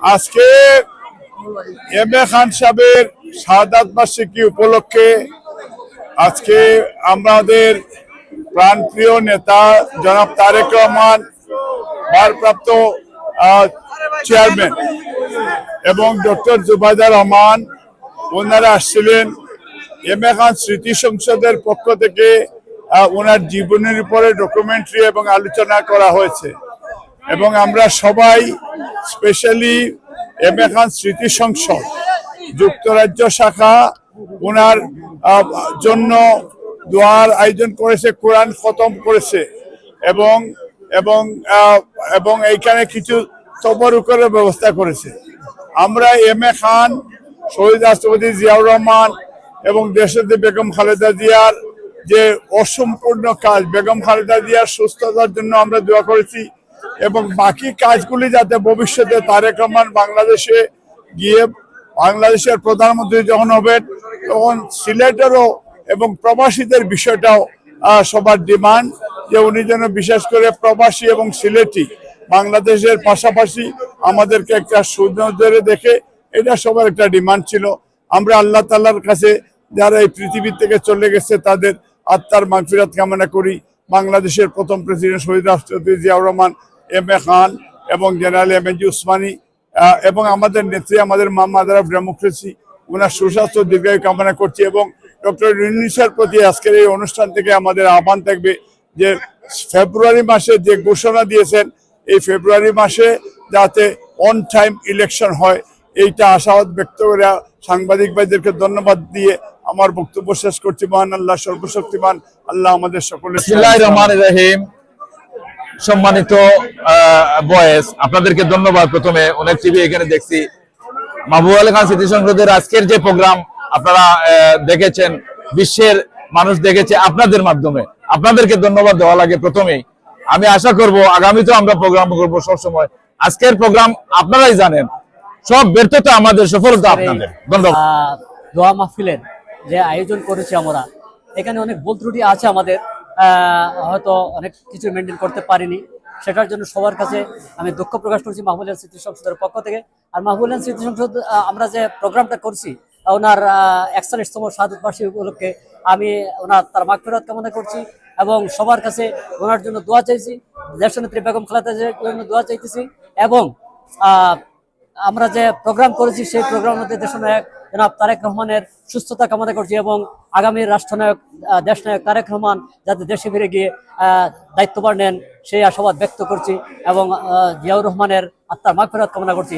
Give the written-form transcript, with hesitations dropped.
আজকে M A খান সাহেবের শাহাদাত বার্ষিকী উপলক্ষে আজকে আমাদের প্রাণপ্রিয় নেতা জনাব তারেক রহমান, ভারপ্রাপ্ত চেয়ারম্যান, এবং ডক্টর জুবাইদুর রহমান ওনারা আসছিলেন। এম এ খান স্মৃতি সংসদের পক্ষ থেকে ওনার জীবনের উপরে ডকুমেন্টারি এবং আলোচনা করা হয়েছে এবং আমরা সবাই স্পেশালি এম এ খান স্মৃতি সংসদ যুক্তরাজ্য শাখা ওনার জন্য দোয়ার আয়োজন করেছে, কোরআন খতম করেছে এবং এবং এবং এইখানে কিছু তবরুকের ব্যবস্থা করেছে। আমরা এম এ খান, শহীদ রাষ্ট্রপতি জিয়াউর রহমান এবং দেশনেত্রী বেগম খালেদা জিয়ার যে অসম্পূর্ণ কাজ, বেগম খালেদা জিয়ার সুস্থতার জন্য আমরা দোয়া করেছি এবং বাকি কাজগুলি যাতে ভবিষ্যতে তারেক রহমান বাংলাদেশে গিয়ে বাংলাদেশের প্রধানমন্ত্রী যখন হবেন তখন সিলেটেরও এবং প্রবাসীদের বিষয়টাও সবার ডিমান্ড যে উনি যেন বিশেষ করে প্রবাসী এবং সিলেটি বাংলাদেশের পাশাপাশি আমাদেরকে একটা সুনজরে দেখে, এটা সবার একটা ডিমান্ড ছিল। আমরা আল্লাহ তাআলার কাছে যারা এই পৃথিবী থেকে চলে গেছে তাদের আত্মার মাগফিরাত কামনা করি। বাংলাদেশের প্রথম প্রেসিডেন্ট শহীদ রাষ্ট্রপতি জিয়াউর রহমান, এম এ খান এবং জেনারেল এম এ জি উসমানী এবং আমাদের নেত্রী, আমাদের মা মাদার অফ ডেমোক্রেসি, ওনার সুস্বাস্থ্য দীর্ঘায়ু কামনা করছি। এবং ডক্টর ইউনূসের প্রতি আজকের এই অনুষ্ঠান থেকে আমাদের আহ্বান থাকবে যে ফেব্রুয়ারি মাসে যে ঘোষণা দিয়েছেন, এই ফেব্রুয়ারি মাসে যাতে অন টাইম ইলেকশন হয়, এইটা আশাবাদ ব্যক্ত করে সাংবাদিক ভাইদেরকে ধন্যবাদ দিয়ে আমার বক্তব্য শেষ করছি। মহান আল্লাহ সর্বশক্তিমান আল্লাহ আমাদের সকলের। বিসমিল্লাহির রহমানির রহিম। সম্মানিত বয়েস, আপনাদেরকে ধন্যবাদ। প্রথমে অনেক টিভি এখানে দেখছি, মাহবুব আলী খান স্মৃতি সংসদের আজকের যে প্রোগ্রাম আপনারা দেখেছেন, বিশ্বের মানুষ দেখেছে আপনাদের মাধ্যমে। আপনাদেরকে ধন্যবাদ দেওয়া লাগে প্রথমেই। আমি আশা করব আগামীতেও আমরা প্রোগ্রাম করব সবসময়। আজকের প্রোগ্রাম আপনারাই জানেন, সব ব্যর্থতা আমাদের, সফলতা আপনাদের। ধন্যবাদ। দোয়া মাহফিলের যে আয়োজন করেছি আমরা, এখানে অনেক ভুল ত্রুটি আছে আমাদের, হয়তো অনেক কিছু মেনটেন করতে পারিনি। সেটার জন্য সবার কাছে আমি দুঃখ প্রকাশ করছি মাহবুব আলী স্মৃতি সংসদের পক্ষ থেকে। আর মাহবুব আলী স্মৃতি সংসদ আমরা যে প্রোগ্রামটা করছি ওনার 41তম শাহাদাত বার্ষিকী উপলক্ষে আমি তার মাগফিরাত কামনা করছি এবং সবার কাছে ওনার জন্য দোয়া চাইছি, দেশনেত্রী বেগম খালেদা জিয়ার জন্য দোয়া চাইতেছি। এবং আমরা যে প্রোগ্রাম করেছি সেই প্রোগ্রামের মধ্যে দেশনায়ক জনাব তারেক রহমানের সুস্থতা কামনা করছি এবং আগামী রাষ্ট্রনায়ক দেশনায়ক তারেক রহমান যাতে দেশে ফিরে গিয়ে দায়িত্বভার নেন সেই আশাবাদ ব্যক্ত করছি এবং জিয়াউর রহমানের আত্মার মাগফিরাত কামনা করছি।